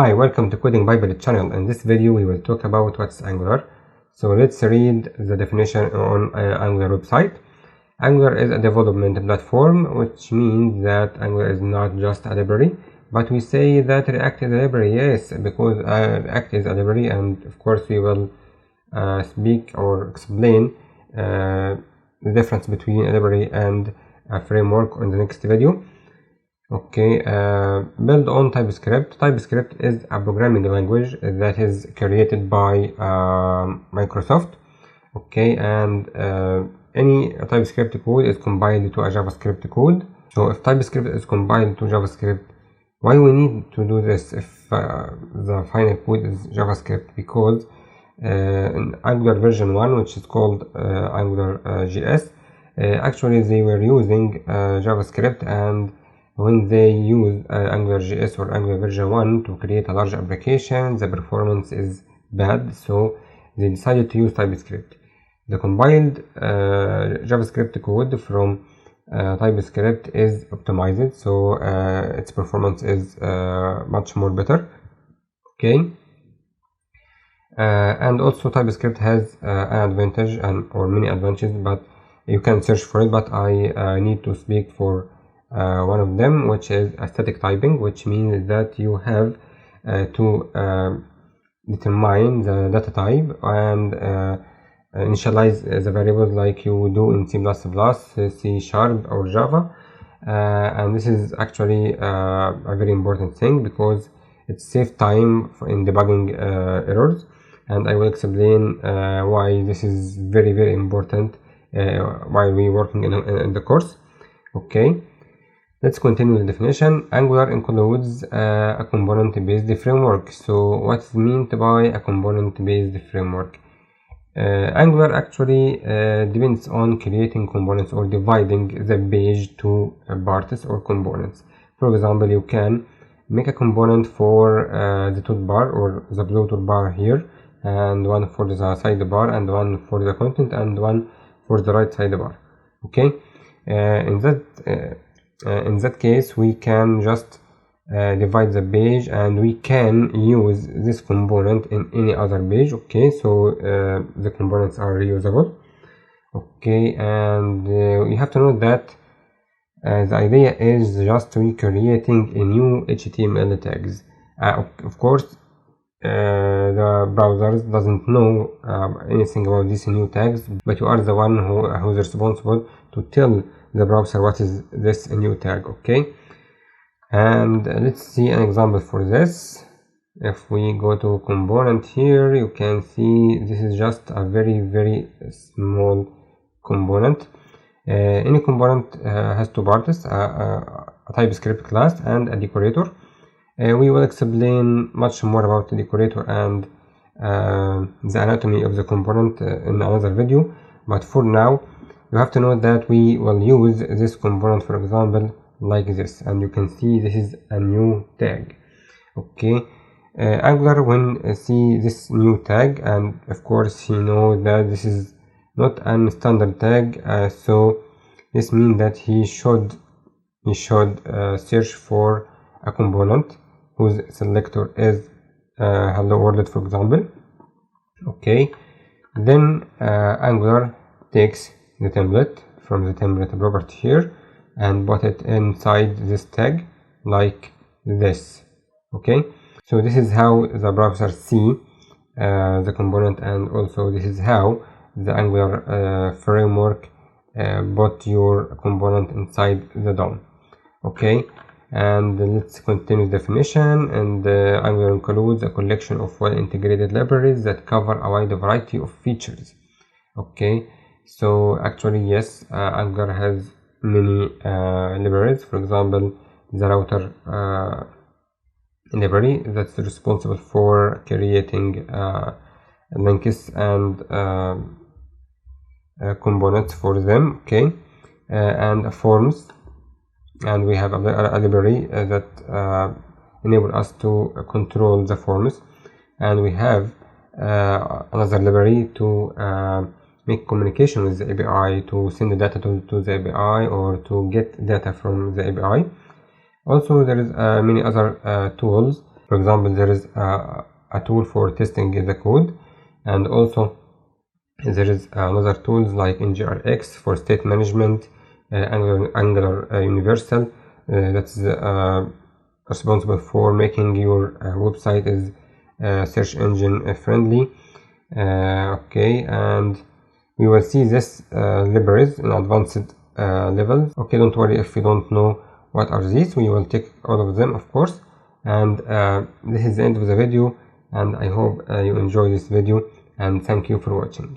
Hi, welcome to Coding Bible channel. In this video we will talk about what's Angular. So let's read the definition on Angular website. Angular is a development platform, which means that Angular is not just a library, but we say that React is a library, yes, because React is a library, and of course we will speak or explain the difference between a library and a framework in the next video. Okay, build on TypeScript. TypeScript is a programming language that is created by Microsoft. Okay, and any TypeScript code is compiled to a JavaScript code. So if TypeScript is compiled to JavaScript, why we need to do this if the final code is JavaScript? Because in Angular version 1, which is called Angular JS, actually they were using JavaScript, and when they use AngularJS or Angular version 1 to create a large application, the performance is bad, so they decided to use TypeScript. The compiled JavaScript code from TypeScript is optimized, so its performance is much more better. Okay, and also TypeScript has an advantage or many advantages, but you can search for it, but I need to speak for one of them, which is static typing, which means that you have to determine the data type and initialize the variables like you do in C++, C# or Java, and this is actually a very important thing because it saves time in debugging errors, and I will explain why this is very important while we working in the course. Okay, let's continue the definition. Angular includes a component-based framework. So what's meant by a component-based framework? Angular actually depends on creating components or dividing the page to parts or components. For example, you can make a component for the toolbar or the blue toolbar here, and one for the sidebar, and one for the content, and one for the right sidebar. Okay, in that case we can just divide the page, and we can use this component in any other page. Okay, so the components are reusable. Okay, and you have to know that the idea is just recreating a new HTML tags. Of course the browsers doesn't know anything about these new tags, but you are the one who's responsible to tell the browser what is this new tag. Okay, and let's see an example for this. If we go to component here, you can see this is just a very small component. Any component has two parts, a TypeScript class and a decorator. We will explain much more about the decorator and the anatomy of the component in another video, but for now you have to know that we will use this component, for example, like this, and you can see this is a new tag. Okay, Angular when see this new tag, and of course he knows that this is not a standard tag, so this means that he should search for a component whose selector is hello world, for example. Okay, then Angular takes the template from the template property here and put it inside this tag like this. Okay, so this is how the browser see the component, and also this is how the Angular framework put your component inside the DOM. Okay, and let's continue the definition. And Angular includes a collection of well-integrated libraries that cover a wide variety of features. Okay, so actually yes, Angular has many libraries. For example, the router library that's responsible for creating links and components for them. Okay, and forms, and we have a library that enable us to control the forms, and we have another library to make communication with the API, to send the data to the API or to get data from the API. Also there is many other tools For example, there is a tool for testing the code, and also there is another tools like NGRX for state management, Angular Universal that's responsible for making your website is search engine friendly. Okay, and we will see this libraries in advanced levels. Okay, don't worry if you don't know what are these, we will take all of them, of course. And this is the end of the video, and I hope you enjoy this video, and thank you for watching.